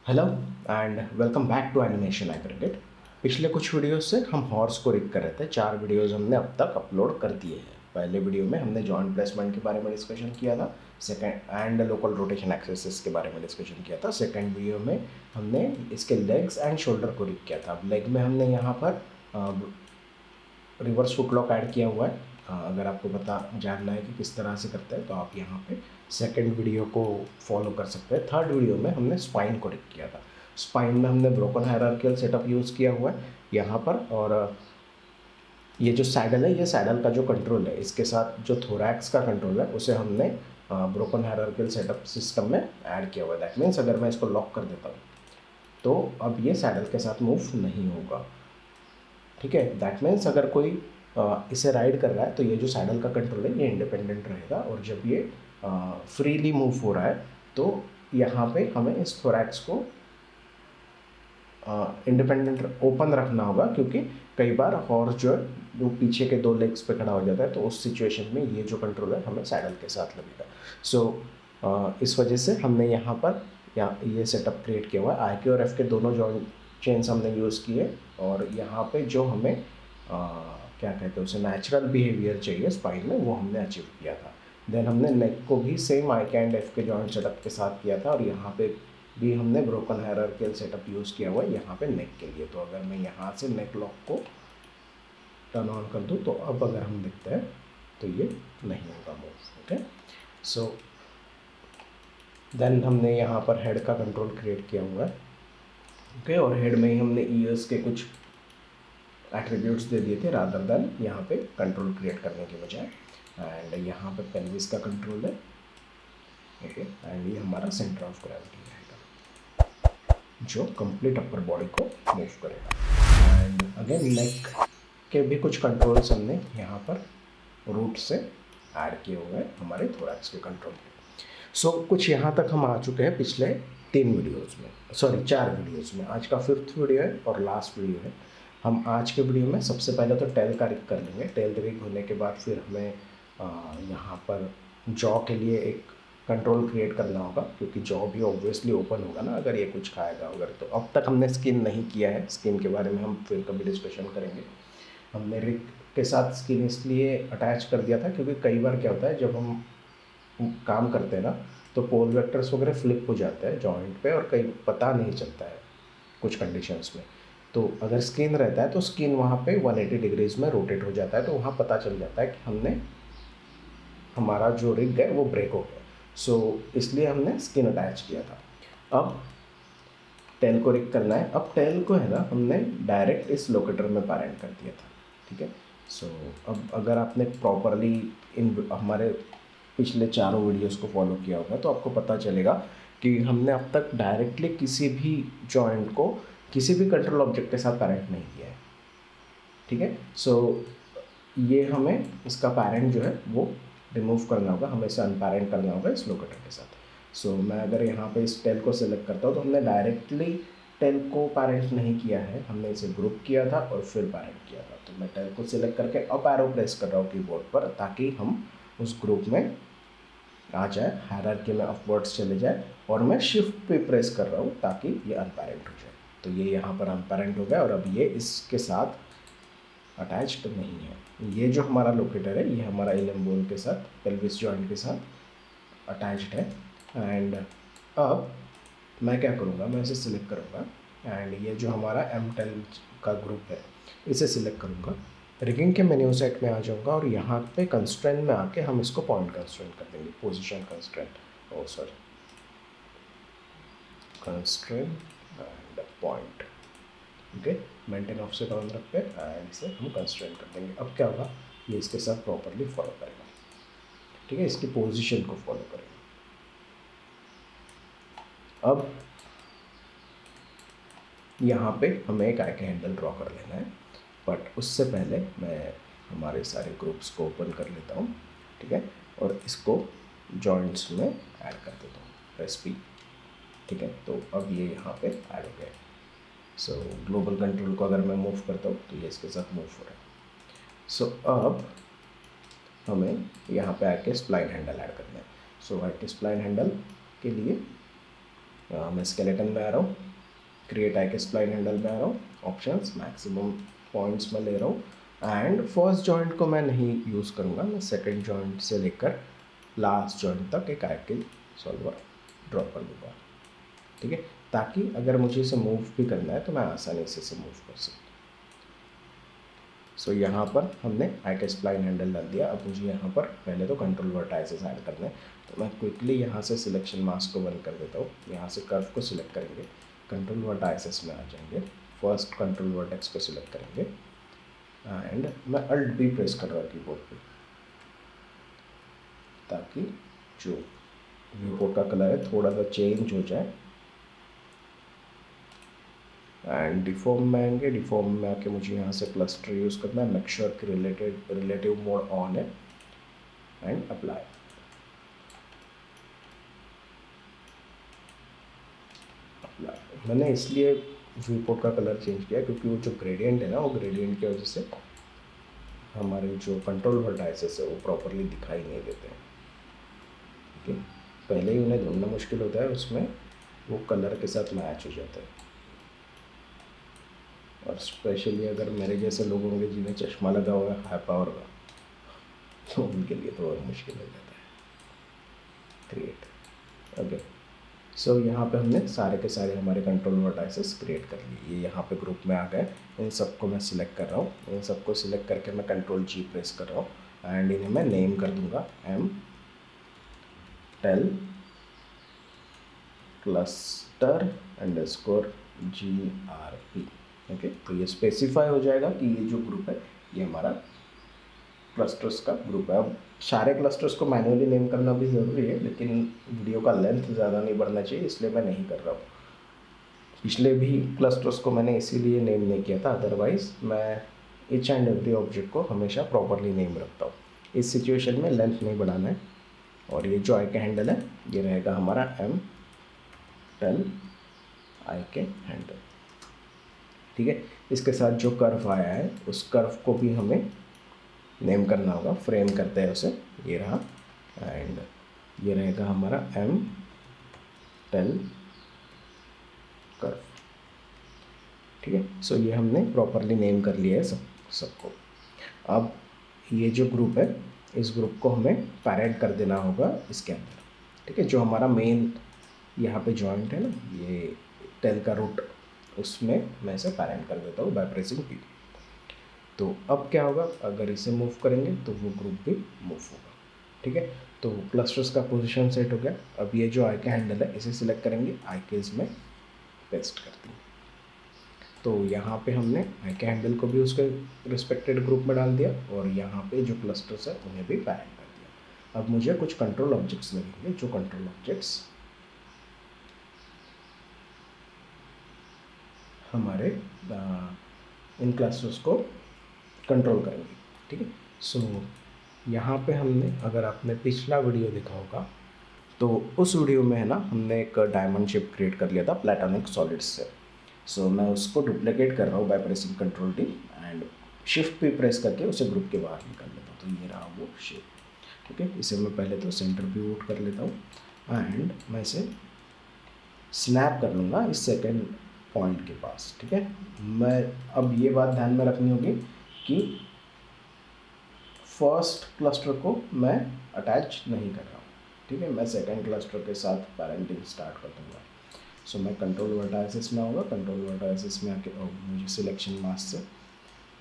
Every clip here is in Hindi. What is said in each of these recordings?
Hello and welcome back to animation aggregate. पिछले कुछ वीडियोस से हम हॉर्स को रिग कर रहे थे। 4 वीडियोस हमने अब तक अपलोड कर दिए हैं। पहले वीडियो में हमने जॉइंट प्लेसमेंट के बारे में डिस्कशन किया था। Second and local rotation axes के बारे में डिस्कशन किया था। सेकंड वीडियो में हमने इसके लेग्स एंड शोल्डर को रिग किया था। अब लेग में हमने यहाँ पर रिवर्स फुट लॉक ऐड किया हुआ है। अगर आपको पता जानना है कि किस तरह से करते हैं तो आप यहाँ पे सेकंड वीडियो को फॉलो कर सकते हैं। थर्ड वीडियो में हमने स्पाइन को रिग किया था। स्पाइन में हमने ब्रोकन हायरार्कियल सेटअप यूज़ किया हुआ है यहाँ पर। और ये जो सैडल है, ये सैडल का जो कंट्रोल है, इसके साथ जो थोरैक्स का कंट्रोल है उसे हमने ब्रोकन हायरार्कियल सेटअप सिस्टम में ऐड किया हुआ है। दैट मीन्स अगर मैं इसको लॉक कर देता हूँ तो अब ये सैडल के साथ मूव नहीं होगा। ठीक है, दैट मीन्स अगर कोई इसे राइड कर रहा है तो ये जो सैडल का कंट्रोल है ये इंडिपेंडेंट रहेगा। और जब ये फ्रीली मूव हो रहा है तो यहाँ पे हमें इस थोरैक्स को इंडिपेंडेंट ओपन रखना होगा, क्योंकि कई बार हॉर्स जो है वो पीछे के 2 लेग्स पे खड़ा हो जाता है, तो उस सिचुएशन में ये जो कंट्रोल है हमें सैडल के साथ लगेगा। सो इस वजह से हमने यहाँ पर ये सेटअप क्रिएट किया हुआ है। आई के और एफ के दोनों जॉइंट चेन्स हमने यूज़ किए। और यहाँ पे जो हमें क्या कहते हैं उसे नेचुरल बिहेवियर चाहिए स्पाइन में, वो हमने अचीव किया था। देन हमने नेक को भी सेम आई के एंड एफ के जॉइंट सेटअप के साथ किया था। और यहाँ पे भी हमने ब्रोकन हायरार्कियल सेटअप यूज़ किया हुआ है यहाँ पे नेक के लिए। तो अगर मैं यहाँ से नेक लॉक को टर्न ऑन कर दूँ तो अब अगर हम देखते हैं तो ये नहीं होगा मूव। ओके, सो देन हमने यहाँ पर हेड का कंट्रोल क्रिएट किया हुआ है। ओके, और हेड में ही हमने ईयर्स के कुछ एट्रीब्यूट्स दे दिए थे रादर देन यहाँ पे कंट्रोल क्रिएट करने के बजाय। एंड यहाँ पे पेल्विस का कंट्रोल है। ओके, एंड ये हमारा सेंटर ऑफ ग्रेविटी रहेगा जो कंप्लीट अपर बॉडी को मूव करेगा। एंड अगेन नेक के भी कुछ कंट्रोल्स हमने यहाँ पर रूट से ऐड किए हुए हैं हमारे थोरैक्स के कंट्रोल में। सो कुछ यहाँ तक हम आ चुके हैं पिछले 4 वीडियोज़ में। आज का 5th वीडियो है और लास्ट वीडियो है। हम आज के वीडियो में सबसे पहले तो टेल का रिग कर लेंगे। टेल रिग होने के बाद फिर हमें यहाँ पर जॉ के लिए एक कंट्रोल क्रिएट करना होगा, क्योंकि जॉ भी ऑब्वियसली ओपन होगा ना अगर ये कुछ खाएगा अगर। तो अब तक हमने स्किन नहीं किया है, स्किन के बारे में हम फिर कभी डिस्कशन करेंगे। हमने रिग के साथ स्किन इसलिए अटैच कर दिया था क्योंकि कई बार क्या होता है जब हम काम करते हैं ना तो पोल वेक्टर्स वगैरह फ्लिप हो जाते हैं जॉइंट पे और कई पता नहीं चलता है कुछ कंडीशंस में। तो अगर स्किन रहता है तो स्किन वहाँ पे 180 डिग्रीज में रोटेट हो जाता है, तो वहाँ पता चल जाता है कि हमारा जो रिग है वो ब्रेक हो गया। सो इसलिए हमने स्किन अटैच किया था। अब टेल को रिग करना है। अब टेल को है ना हमने डायरेक्ट इस लोकेटर में पैरेंट कर दिया था। ठीक है, सो अब अगर आपने प्रॉपरली इन हमारे पिछले 4 वीडियोस को फॉलो किया होगा तो आपको पता चलेगा कि हमने अब तक डायरेक्टली किसी भी जॉइंट को किसी भी कंट्रोल ऑब्जेक्ट के साथ पैरेंट नहीं किया है। ठीक है, सो ये हमें इसका पैरेंट जो है वो रिमूव करना होगा, हमें इसे अनपैरेंट करना होगा इस लोकेटर के साथ। सो मैं अगर यहाँ पे इस टेल को सिलेक्ट करता हूँ तो हमने डायरेक्टली टेल को पैरेंट नहीं किया है, हमने इसे ग्रुप किया था और फिर पैरेंट किया था। तो मैं टेल को सिलेक्ट करके अप एरो प्रेस कर रहा हूँ कीबोर्ड पर, ताकि हम उस ग्रुप में आ जाए, हायरार्की में अपवर्ड्स चले जाए। और मैं शिफ्ट पे प्रेस कर रहा हूँ ताकि ये अनपैरेंट हो जाए। तो ये यहाँ पर अनपैरेंट हो गया और अब ये इसके साथ अटैच्ड नहीं है। ये जो हमारा लोकेटर है ये हमारा इलम बोन के साथ, पेल्विस जॉइंट के साथ अटैच्ड है। एंड अब मैं क्या करूँगा, मैं इसे सिलेक्ट करूँगा एंड ये जो हमारा M10 का ग्रुप है इसे सिलेक्ट करूँगा। रिगिंग के मेन्यू सेट में आ जाऊँगा और यहाँ पे कंस्ट्रेंट में आके हम इसको पॉइंट कंस्ट्रेंट कर देंगे, position constraint, constraint and point. Okay, maintain offset on रख पे एंड से हम कंस्ट्रेंट कर देंगे। अब क्या होगा, ये इसके साथ प्रॉपरली फॉलो करेगा। ठीक है, इसकी पोजीशन को फॉलो करेगा। अब यहाँ पे हमें एक आई के हैंडल ड्रॉ कर लेना है, बट उससे पहले मैं हमारे सारे ग्रुप्स को ओपन कर लेता हूँ। ठीक है, और इसको जॉइंट्स में ऐड कर देता हूँ, प्रेस पी। ठीक है, तो अब ये यहाँ पे ऐड हो गया। सो ग्लोबल कंट्रोल को अगर मैं मूव करता हूँ तो ये इसके साथ मूव हो रहा है। सो अब हमें यहाँ पे आके स्प्लाइन हैंडल ऐड करना है। सो आके स्प्लाइन हैंडल के लिए मैं स्केलेटन में आ रहा हूँ, क्रिएट आई के स्प्लाइन हैंडल में आ रहा हूँ, ऑप्शंस मैक्सिमम पॉइंट्स में ले रहा हूँ एंड फर्स्ट जॉइंट को मैं नहीं यूज़ करूँगा, मैं सेकंड जॉइंट से लेकर लास्ट जॉइंट तक एक आई सॉल्वर ड्रॉ कर दूँगा, ठीक है, ताकि अगर मुझे इसे मूव भी करना है तो मैं आसानी से इसे मूव कर सकूँ। सो यहाँ पर हमने आई के स्प्लाइन हैंडल डाल दिया। अब मुझे यहाँ पर पहले तो कंट्रोल वर्टाइसेस ऐड करने हैं, तो मैं क्विकली यहाँ से सिलेक्शन मास्क को बंद कर देता हूँ। यहाँ से कर्व को सिलेक्ट करेंगे, कंट्रोल वर्टाइसेस में आ जाएंगे, फर्स्ट कंट्रोल वर्टेक्स को सिलेक्ट करेंगे एंड मैं अल्ट भी प्रेस कर रहा हूँ कीबोर्ड पे, ताकि जो व्यू बोर्ड का कलर है थोड़ा सा चेंज हो जाए। एंड डिफॉर्म में आएंगे, डिफॉर्म में आके मुझे यहाँ से क्लस्टर यूज़ करना है, मेक श्योर कि रिलेटिव मोड ऑन है एंड अप्लाई। मैंने इसलिए व्यू पोर्ट का कलर चेंज किया क्योंकि वो जो ग्रेडियंट है ना, वो ग्रेडियंट की वजह से हमारे जो कंट्रोल वर्टाइसेस है वो प्रॉपरली दिखाई नहीं देते हैं, ठीक है। पहले ही उन्हें ढूंढना मुश्किल होता है, उसमें वो कलर के साथ मैच हो जाता है। और स्पेशली अगर मेरे जैसे लोग होंगे जिन्हें चश्मा लगा हुआ है हाई पावर का, तो उनके लिए तो और मुश्किल हो जाता है क्रिएट। ओके, सो यहाँ पे हमने सारे के सारे हमारे कंट्रोल वर्टाइसेस क्रिएट कर लिए। ये यहाँ पे ग्रुप में आ गए, इन सबको मैं सिलेक्ट कर रहा हूँ, इन सबको सिलेक्ट करके मैं कंट्रोल जी प्रेस कर रहा हूँ एंड इन्हें मैं नेम कर दूँगा M tail cluster underscore GRP। Okay, तो ये स्पेसिफाई हो जाएगा कि ये जो ग्रुप है ये हमारा क्लस्टर्स का ग्रुप है। अब सारे क्लस्टर्स को मैन्युअली नेम करना भी ज़रूरी है, लेकिन वीडियो का लेंथ ज़्यादा नहीं बढ़ना चाहिए, इसलिए मैं नहीं कर रहा हूँ। पिछले भी क्लस्टर्स को मैंने इसीलिए नेम नहीं किया था, अदरवाइज़ मैं ईच एंड एवरी ऑब्जेक्ट को हमेशा प्रॉपरली नेम रखता हूँ। इस सिचुएशन में लेंथ नहीं बढ़ाना है। और ये जो आई के हैंडल है ये रहेगा हमारा एम टेल आई के हैंडल, ठीक है। इसके साथ जो कर्व आया है उस कर्व को भी हमें नेम करना होगा, फ्रेम करते हैं उसे, ये रहा एंड ये रहेगा हमारा एम टेल कर्व, ठीक है। सो ये हमने प्रॉपरली नेम कर लिया है सबको। अब ये जो ग्रुप है इस ग्रुप को हमें पैरेंट कर देना होगा इसके अंदर, ठीक है। जो हमारा मेन यहाँ पे जॉइंट है ना, ये टेल का रूट, उसमें मैं इसे पैरेंट कर देता हूँ बाय प्रेसिंग P। तो अब क्या होगा, अगर इसे मूव करेंगे तो वो ग्रुप भी मूव होगा, ठीक है। तो क्लस्टर्स का पोजीशन सेट हो गया। अब ये जो आई के हैंडल है इसे सिलेक्ट करेंगे, आई के इसमें पेस्ट कर देंगे। तो यहाँ पे हमने आई के हैंडल को भी उसके रिस्पेक्टेड ग्रुप में डाल दिया और यहाँ पे जो क्लस्टर्स है उन्हें भी पैरेंट कर दिया। अब मुझे कुछ कंट्रोल ऑब्जेक्ट्स लगेंगे, जो कंट्रोल ऑब्जेक्ट्स हमारे इन क्लस्टर्स को कंट्रोल करेंगे, ठीक है। सो यहाँ पे हमने, अगर आपने पिछला वीडियो देखा होगा तो उस वीडियो में है ना, हमने एक डायमंड शेप क्रिएट कर लिया था प्लेटोनिक सॉलिड्स से। सो मैं उसको डुप्लीकेट कर रहा हूँ by pressing control T and shift पे प्रेस करके उसे ग्रुप के बाहर निकाल लेता हूँ। तो ये रहा वो शेप, ठीक है। इसे मैं पहले तो सेंटर पे वोट कर लेता हूँ एंड मैं इसे स्नैप कर लूँगा इस सेकेंड पॉइंट के पास, ठीक है। मैं अब ये बात ध्यान में रखनी होगी कि फर्स्ट क्लस्टर को मैं अटैच नहीं कर रहा हूँ, ठीक है। मैं सेकंड क्लस्टर के साथ पैरेंटिंग स्टार्ट कर दूँगा। सो मैं कंट्रोल वर्टाइसेस में आऊँगा, कंट्रोल वर्टाइसेस में आके मुझे सिलेक्शन मास्क से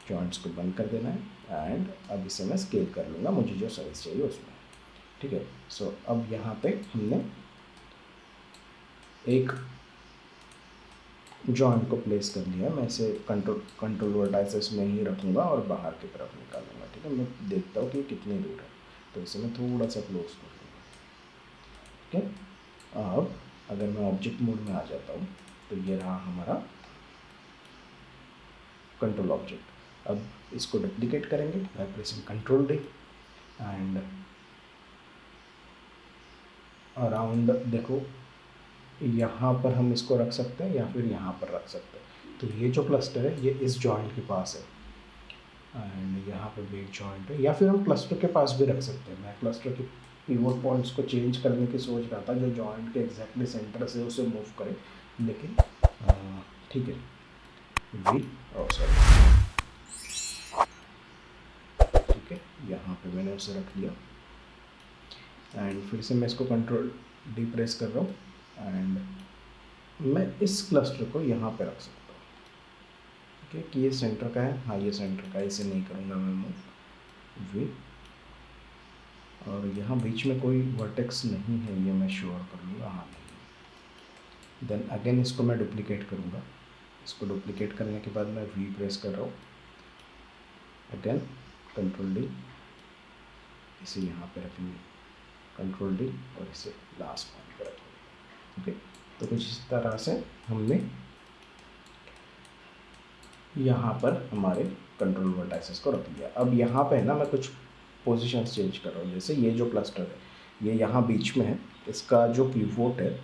जॉइंट्स को बंद कर देना है एंड अब इसे मैं स्केल कर लूँगा मुझे जो साइज चाहिए उसमें, ठीक है। सो अब यहाँ पे हमने एक जॉइंट को प्लेस कर लिया। मैं इसे कंट्रोल वर्टाइसेस में ही रखूँगा और बाहर की तरफ निकालूंगा, ठीक है। मैं देखता हूँ कि कितनी दूर है, तो इसे मैं थोड़ा सा क्लोज कर लूँगा, ठीक है। अब अगर मैं ऑब्जेक्ट मोड में आ जाता हूँ तो ये रहा हमारा कंट्रोल ऑब्जेक्ट। अब इसको डुप्लीकेट करेंगे by pressing control D and around, देखो यहाँ पर हम इसको रख सकते हैं या फिर यहाँ पर रख सकते हैं। तो ये जो क्लस्टर है ये इस जॉइंट के पास है एंड यहाँ पर भी एक जॉइंट है, या फिर हम क्लस्टर के पास भी रख सकते हैं। मैं क्लस्टर के पिवोट पॉइंट्स को चेंज करने की सोच रहा था, जो जॉइंट के एग्जैक्टली सेंटर से उसे मूव करे, लेकिन ठीक है वी सॉरी ठीक है, यहाँ पे मैंने उसे रख लिया एंड फिर से मैं इसको कंट्रोल डी प्रेस कर रहा हूँ एंड मैं इस क्लस्टर को यहाँ पे रख सकता हूँ। ठीक है कि ये सेंटर का है, हाँ ये सेंटर का है, इसे नहीं करूँगा मैं मूव वी, और यहाँ बीच में कोई वर्टेक्स नहीं है, ये मैं श्योर कर लूँगा, हाँ नहीं। देन अगेन इसको मैं डुप्लीकेट करूँगा, इसको डुप्लीकेट करने के बाद मैं वी प्रेस कर रहा हूँ, अगेन कंट्रोल डी, इसे यहाँ पे रखेंगे कंट्रोल डी और इसे लास्ट पॉइंट पर रखेंगे। ओके, तो कुछ इस तरह से हमने यहाँ पर हमारे कंट्रोल वर्टाइसेस को रख लिया। अब यहाँ पे है ना मैं कुछ पोजीशंस चेंज कर रहा हूँ, जैसे ये जो क्लस्टर है ये यहाँ बीच में है, इसका जो पिवोट है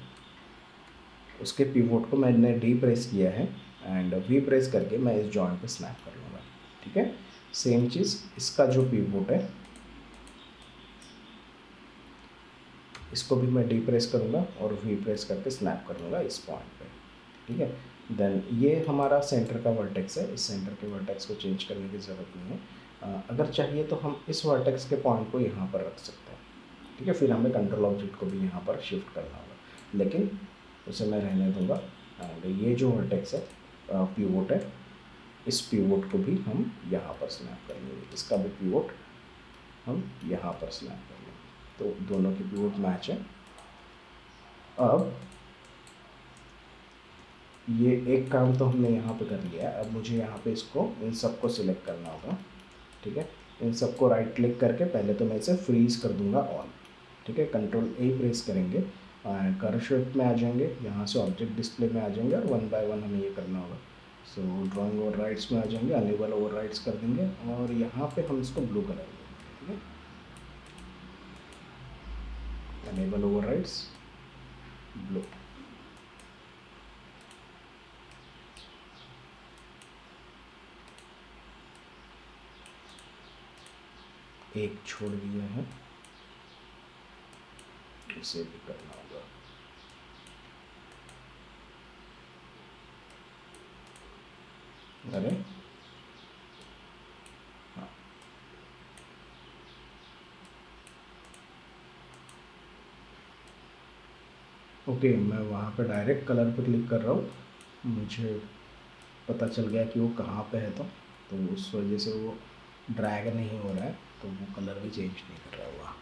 उसके पिवोट को मैंने डी प्रेस किया है एंड वी प्रेस करके मैं इस जॉइंट पे स्नैप कर लूँगा। ठीक है, सेम चीज़ इसका जो पिवोट है इसको भी मैं डी प्रेस करूँगा और वी प्रेस करके स्नैप कर लूँगा इस पॉइंट पे। ठीक है, देन ये हमारा सेंटर का वर्टेक्स है, इस सेंटर के वर्टेक्स को चेंज करने की ज़रूरत नहीं है। अगर चाहिए तो हम इस वर्टेक्स के पॉइंट को यहाँ पर रख सकते हैं। ठीक है, फिर हमें कंट्रोल ऑब्जेक्ट को भी यहाँ पर शिफ्ट करना होगा, लेकिन उसे मैं रहने दूँगा। एंड ये जो वर्टेक्स है पिवोट है, इस पिवोट को भी हम यहाँ पर स्नैप कर लेंगे, इसका भी पिवोट हम यहाँ पर स्नैप कर लेंगे, तो दोनों की पिवोट मैच है। अब ये एक काम तो हमने यहाँ पे कर लिया है, अब मुझे यहाँ पे इसको इन सबको सिलेक्ट करना होगा। ठीक है, इन सबको राइट क्लिक करके पहले तो मैं इसे फ्रीज कर दूंगा ऑन। ठीक है, कंट्रोल ए प्रेस करेंगे, कर्व शेप में आ जाएंगे, यहाँ से ऑब्जेक्ट डिस्प्ले में आ जाएंगे और वन बाय वन हमें ये करना होगा। सो ड्राइंग ओवर राइट्स में आ जाएंगे, अनेबल ओवर राइट्स कर देंगे और यहाँ पे हम इसको ब्लू कलर देंगे। ठीक है, अनेबल ओवर राइट्स ब्लू। एक छोड़ दिया है, इसे भी करना होगा। अरे हाँ, ओके, मैं वहाँ पे डायरेक्ट कलर पे क्लिक कर रहा हूँ, मुझे पता चल गया कि वो कहाँ पे है, तो उस वजह से वो ड्रैग नहीं हो रहा है, तो वो कलर भी चेंज नहीं कर रहा हुआ।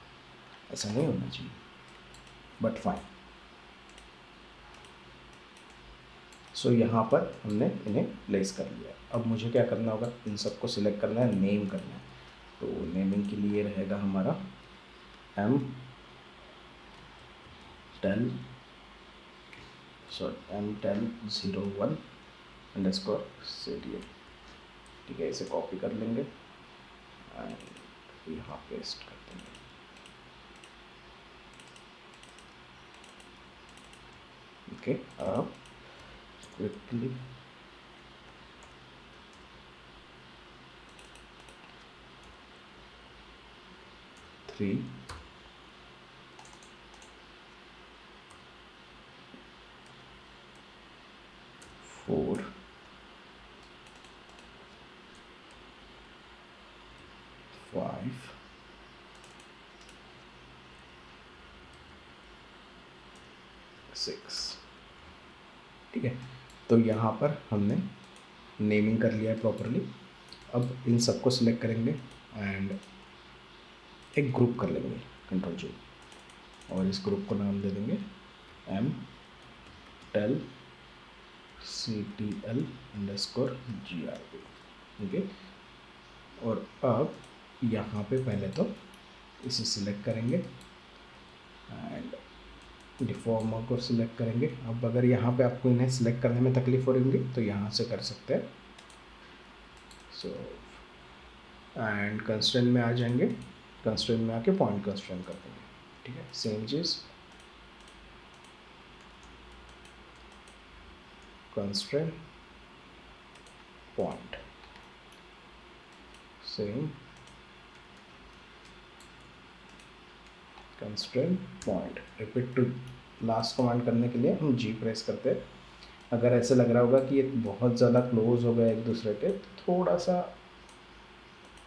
ऐसा नहीं होना चाहिए, बट फाइन। सो यहाँ पर हमने इन्हें प्लेस कर लिया। अब मुझे क्या करना होगा, इन सबको सिलेक्ट करना है, नेम करना है। तो नेमिंग के लिए रहेगा हमारा m1001_serial। ठीक है, इसे कॉपी कर लेंगे एंड यहाँ पेस्ट कर देंगे। ओके, अब क्विकली थ्री 4 5 6। ठीक है, तो यहाँ पर हमने नेमिंग कर लिया है प्रॉपरली। अब इन सबको सिलेक्ट करेंगे एंड एक ग्रुप कर लेंगे, कंट्रोल जी, और इस ग्रुप को नाम दे देंगे mtelctl_grp। ओके, और अब यहाँ पे पहले तो इसे सिलेक्ट करेंगे एंड डिफॉर्मर को सिलेक्ट करेंगे। अब अगर यहाँ पे आपको इन्हें सिलेक्ट करने में तकलीफ हो रही होगी तो यहाँ से कर सकते हैं। सो एंड कंस्ट्रेंट में आ जाएंगे, कंस्ट्रेंट में आके पॉइंट कंस्ट्रेंट कर देंगे। ठीक है, सेम चीज़ constraint point, same constraint point. Repeat to last command करने के लिए हम जी प्रेस करते हैं। अगर ऐसे लग रहा होगा कि ये बहुत ज़्यादा क्लोज हो गया एक दूसरे के, तो थोड़ा सा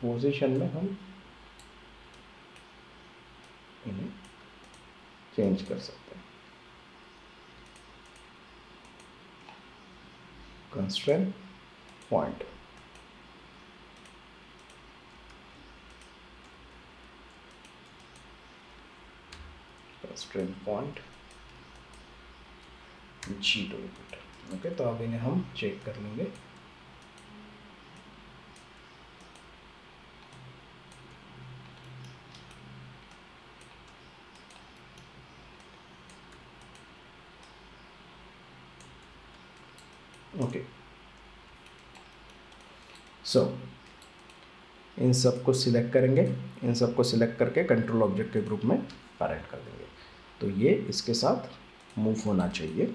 पोजीशन में हम इन्हें चेंज कर सकते हैं। कंस्ट्रेंट पॉइंट, कंस्ट्रेंट पॉइंट जी टू रिपीट। ओके, तो अब इन्हें हम चेक कर लेंगे। ओके, सो इन सब को सिलेक्ट करेंगे। इन सब को सिलेक्ट करके कंट्रोल ऑब्जेक्ट के ग्रुप में पैरेंट कर देंगे। तो ये इसके साथ मूव होना चाहिए।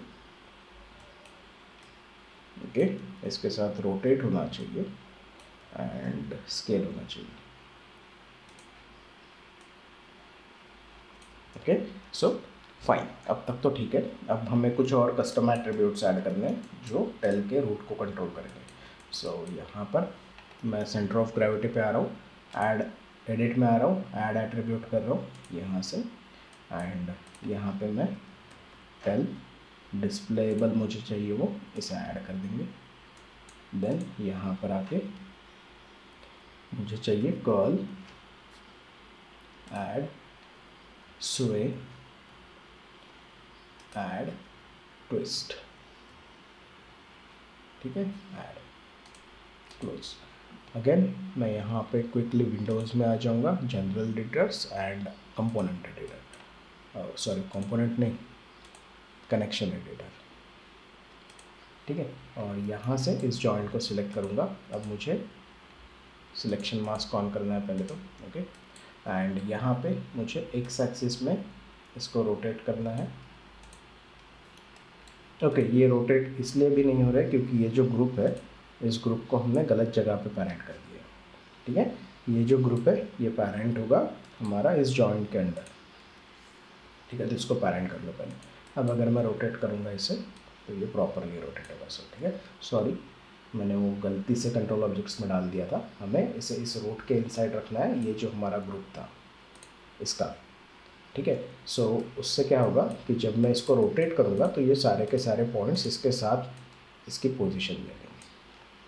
ओके, इसके साथ रोटेट होना चाहिए एंड स्केल होना चाहिए। ओके, सो फाइन, अब तक तो ठीक है। अब हमें कुछ और कस्टम एट्रीब्यूट्स ऐड करने हैं जो टेल के रूट को कंट्रोल करेंगे। सो यहाँ पर मैं सेंटर ऑफ ग्रेविटी पे आ रहा हूँ, ऐड एडिट में आ रहा हूँ, ऐड एट्रीब्यूट कर रहा हूँ यहाँ से, एंड यहाँ पे मैं टेल डिस्प्लेबल मुझे चाहिए वो, इसे ऐड कर देंगे। देन यहाँ पर आके मुझे चाहिए कर्ल ऐड स्वे ऐड ट्विस्ट, ठीक है, ऐड क्लोज। अगेन मैं यहाँ पे क्विकली विंडोज़ में आ जाऊँगा, general editors and component editor, sorry component नहीं, कनेक्शन एडिटर, ठीक है। और यहाँ से इस जॉइंट को सिलेक्ट करूँगा। अब मुझे सिलेक्शन मास्क ऑन करना है पहले तो, ओके, एंड यहाँ पे मुझे एक्स एक्सिस में इसको रोटेट करना है। ओके, ये रोटेट इसलिए भी नहीं हो रहा है क्योंकि ये जो ग्रुप है, इस ग्रुप को हमने गलत जगह पे पैरेंट कर दिया, ठीक है। ये जो ग्रुप है ये पैरेंट होगा हमारा इस जॉइंट के अंदर, ठीक है। तो इसको पैरेंट कर लो पहले। अब अगर मैं रोटेट करूँगा इसे तो ये प्रॉपरली रोटेट होगा सब, ठीक है। सॉरी, मैंने वो गलती से कंट्रोल ऑब्जेक्ट्स में डाल दिया था। हमें इसे इस रूट के इनसाइड रखना है, ये जो हमारा ग्रुप था इसका, ठीक है। सो उससे क्या होगा कि जब मैं इसको रोटेट करूँगा तो ये सारे के सारे पॉइंट्स इसके साथ इसकी पोजीशन ले लेंगे।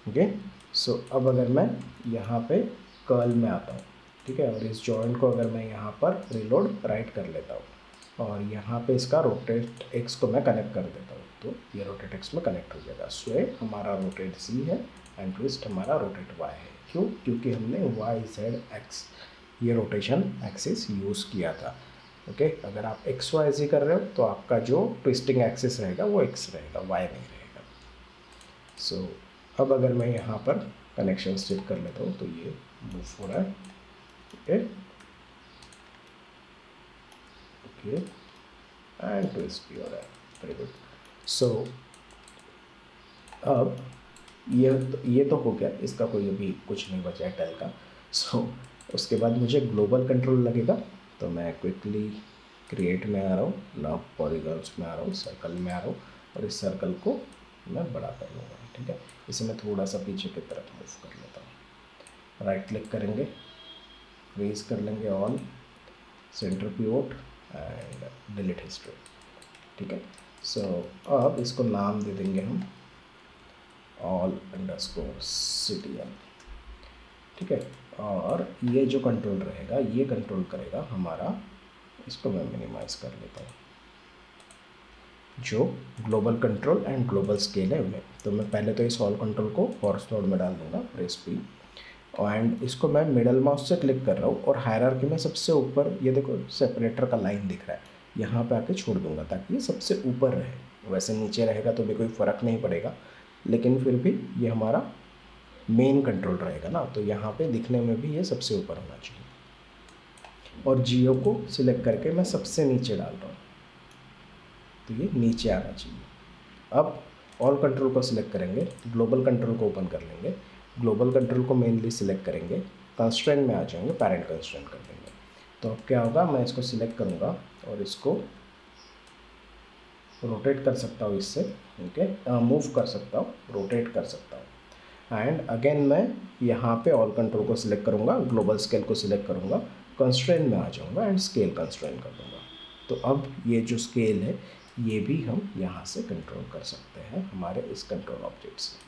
ओके, सो अब अगर मैं यहाँ पे कर्ल में आता हूँ, ठीक है, और इस जॉइंट को अगर मैं यहाँ पर रिलोड राइट कर लेता हूँ और यहाँ पे इसका रोटेट एक्स को मैं कनेक्ट कर देता हूँ, तो ये रोटेट एक्स में कनेक्ट हो जाएगा। स्वे हमारा रोटेट सी है एंड ट्विस्ट हमारा रोटेट वाई है। क्यों? क्योंकि हमने वाई जेड एक्स ये रोटेशन एक्सिस यूज़ किया था। ओके, अगर आप एक्स वाई जी कर रहे हो तो आपका जो ट्विस्टिंग एक्सिस रहेगा वो एक्स रहेगा, वाई नहीं रहेगा। सो अब अगर मैं यहाँ पर कनेक्शन चेक कर लेता हूँ तो ये मूव हो रहा है, ओके ओके, एंड ट्विस्ट भी हो रहा है, वेरी गुड। सो अब ये तो हो गया, इसका कोई अभी कुछ नहीं बचा है टेल का। सो उसके बाद मुझे ग्लोबल कंट्रोल लगेगा, तो मैं क्विकली क्रिएट में आ रहा हूँ, लॉक पॉलीगॉन्स में आ रहा हूँ, सर्कल में आ रहा हूँ और इस सर्कल को मैं बड़ा कर लूँगा, ठीक है। इसे मैं थोड़ा सा पीछे की तरफ मूव कर लेता हूँ। राइट क्लिक करेंगे, रेज कर लेंगे all, centre pivot and delete history, ठीक है। सो अब इसको नाम दे देंगे हम ऑल अंडरस्कोर CTL, ठीक है। और ये जो कंट्रोल रहेगा ये कंट्रोल करेगा हमारा, इसको मैं मिनिमाइज कर लेता हूँ, जो global control and global scale है उन्हें। तो मैं पहले तो इस ऑल कंट्रोल को हॉर्स नोड में डाल दूँगा, प्रेस P, एंड इसको मैं मिडल माउस से क्लिक कर रहा हूँ और हायरार्की में सबसे ऊपर ये देखो सेपरेटर का लाइन दिख रहा है, यहाँ पे आके छोड़ दूँगा ताकि ये सबसे ऊपर रहे। वैसे नीचे रहेगा तो भी कोई फ़र्क नहीं पड़ेगा, लेकिन फिर भी ये हमारा मेन कंट्रोल रहेगा ना, तो यहाँ पे दिखने में भी ये सबसे ऊपर होना चाहिए। और जियो को सिलेक्ट करके मैं सबसे नीचे डाल रहा हूँ, तो ये नीचे आना चाहिए। अब ऑल कंट्रोल को सिलेक्ट करेंगे, ग्लोबल कंट्रोल को ओपन कर लेंगे, ग्लोबल कंट्रोल को मेनली सिलेक्ट करेंगे, कंस्ट्रेंट में आ जाएंगे, पैरेंट कंस्ट्रेंट कर देंगे। तो अब क्या होगा, मैं इसको सिलेक्ट करूँगा और इसको रोटेट कर सकता हूँ इससे, ओके, मूव कर सकता हूँ, रोटेट कर सकता हूँ। एंड अगेन मैं यहाँ पे ऑल कंट्रोल को सिलेक्ट करूँगा, ग्लोबल स्केल को सिलेक्ट करूँगा, कंस्ट्रेंट में आ जाऊँगा एंड स्केल कंस्ट्रेंट कर दूँगा। तो अब ये जो स्केल है ये भी हम यहाँ से कंट्रोल कर सकते हैं हमारे इस कंट्रोल ऑब्जेक्ट से,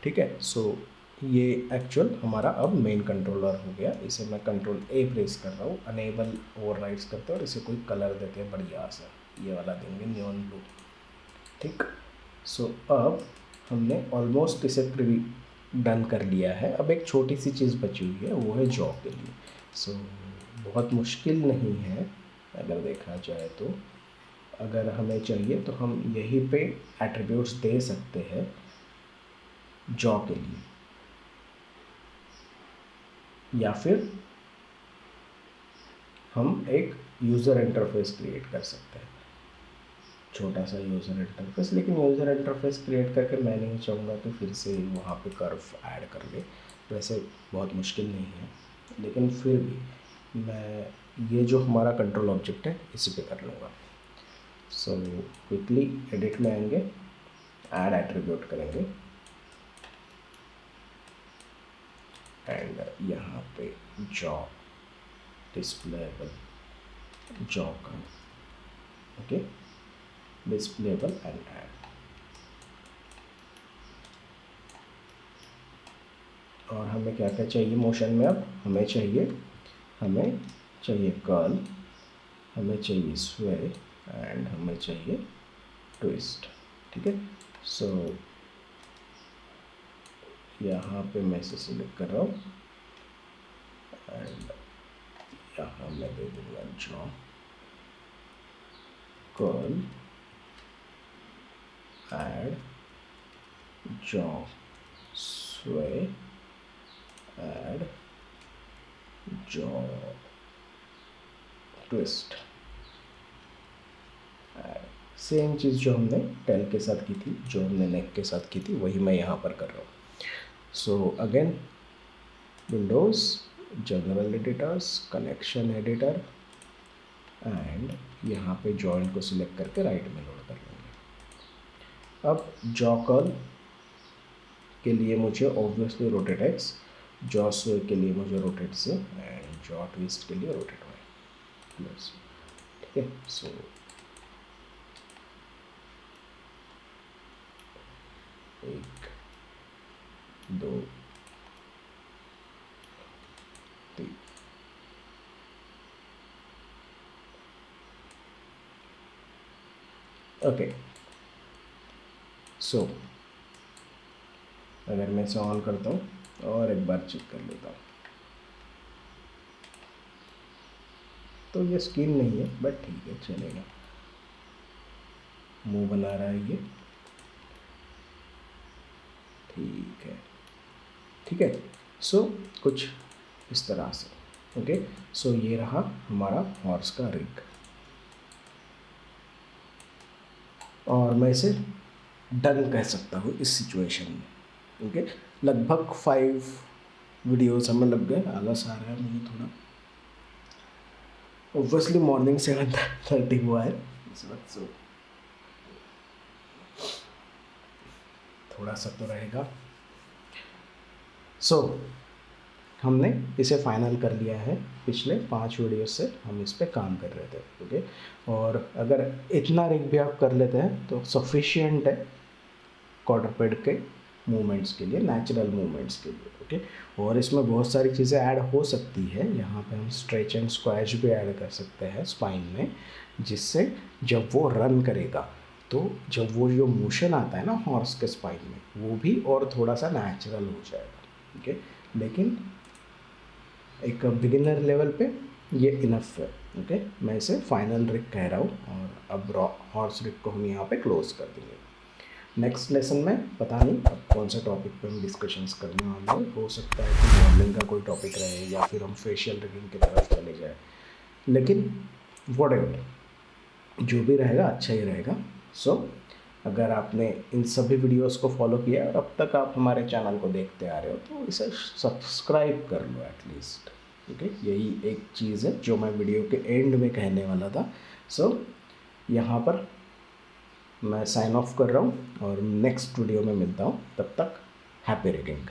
ठीक है। सो ये एक्चुअल हमारा अब मेन कंट्रोलर हो गया। इसे मैं कंट्रोल ए प्रेस कर रहा हूँ, अनेबल ओवरराइड्स करते हैं और इसे कोई कलर देते हैं बढ़िया सा, ये वाला देंगे नियॉन ब्लू, ठीक। सो अब हमने ऑलमोस्ट इसे डन कर लिया है। अब एक छोटी सी चीज़ बची हुई है, वो है जॉ के लिए। सो बहुत मुश्किल नहीं है अगर देखा जाए तो। अगर हमें चाहिए तो हम यहीं पे एट्रीब्यूट्स दे सकते हैं जॉ के लिए, या फिर हम एक यूज़र इंटरफेस क्रिएट कर सकते हैं, छोटा सा यूज़र इंटरफेस। लेकिन यूज़र इंटरफेस क्रिएट करके मैं नहीं चाहूँगा कि फिर से वहाँ पे कर्व ऐड कर ले, वैसे बहुत मुश्किल नहीं है, लेकिन फिर भी मैं ये जो हमारा कंट्रोल ऑब्जेक्ट है इसी पे कर लूँगा। सो क्विकली एडिट में आएंगे, ऐड एट्रीब्यूट करेंगे एंड यहाँ पे जॉ डिस्प्लेबल जॉ का, ओके, डिस्प्लेबल एंड ऐड। और हमें क्या क्या चाहिए मोशन में, अब हमें चाहिए कर्ल, हमें चाहिए स्वे एंड हमें चाहिए ट्विस्ट, ठीक है। सो यहाँ पे मैं इसे सिलेक्ट कर रहा हूँ एंड यहाँ मैं दे दूँगा जॉ कर्ल ऐड जॉ स्वे ऐड जॉ ट्विस्ट। सेम चीज़ जो हमने टेल के साथ की थी, जो हमने नेक के साथ की थी, वही मैं यहाँ पर कर रहा हूँ। So again Windows, general editors, connection editor and यहाँ पे जॉइंट को सिलेक्ट करके राइट में लोड कर लेंगे। अब जॉ कर्ल के लिए मुझे ऑब्वियसली रोटेट एक्स, जॉ स्वे के लिए मुझे रोटेट से एंड जॉ ट्विस्ट के लिए रोटेट वाई, बस, ठीक है। सो एक, दो, तीन, ओके। सो अगर मैं इसे ऑन करता हूँ और एक बार चेक कर लेता हूँ, तो ये स्किन नहीं है बट ठीक है, चलेगा। मुंह बना रहा है ये, ठीक है, ठीक है। सो कुछ इस तरह से, ओके। सो ये रहा हमारा हॉर्स का रिग, और मैं इसे डन कह सकता हूँ इस सिचुएशन में, ओके। लगभग 5 वीडियोस हमें लग गए, आलस आ रहा है मुझे थोड़ा, ऑब्वियसली मॉर्निंग 7:30 हुआ है इस वक्त, सो थोड़ा सा तो रहेगा। सो हमने इसे फाइनल कर लिया है। पिछले 5 वीडियो से हम इस पे काम कर रहे थे, ओके। और अगर इतना रिग भी आप कर लेते हैं तो सफिशिएंट है क्वाड्रपेड के मूवमेंट्स के लिए, नेचुरल मूवमेंट्स के लिए, ओके। और इसमें बहुत सारी चीज़ें ऐड हो सकती है। यहाँ पे हम स्ट्रेच एंड स्क्वैश भी ऐड कर सकते हैं स्पाइन में, जिससे जब वो रन करेगा तो जब वो जो मोशन आता है ना हॉर्स के स्पाइन में, वो भी और थोड़ा सा नेचुरल हो जाएगा, ओके। लेकिन एक बिगिनर लेवल पे ये इनफ है, ओके। मैं इसे फाइनल रिग कह रहा हूँ और अब हॉर्स रिग को हम यहाँ पे क्लोज कर देंगे। नेक्स्ट लेसन में पता नहीं अब कौन सा टॉपिक पे हम डिस्कशंस करने वाले हैं। हो सकता है कि मॉडलिंग का कोई टॉपिक रहे या फिर हम फेशियल रिगिंग की तरफ चले जाए, लेकिन व्हाटएवर जो भी रहेगा अच्छा ही रहेगा। सो अगर आपने इन सभी वीडियोस को फॉलो किया और अब तक आप हमारे चैनल को देखते आ रहे हो तो इसे सब्सक्राइब कर लो एटलीस्ट, ठीक है, यही एक चीज़ है जो मैं वीडियो के एंड में कहने वाला था। सो यहाँ पर मैं साइन ऑफ कर रहा हूँ और नेक्स्ट वीडियो में मिलता हूँ, तब तक हैप्पी रिगिंग।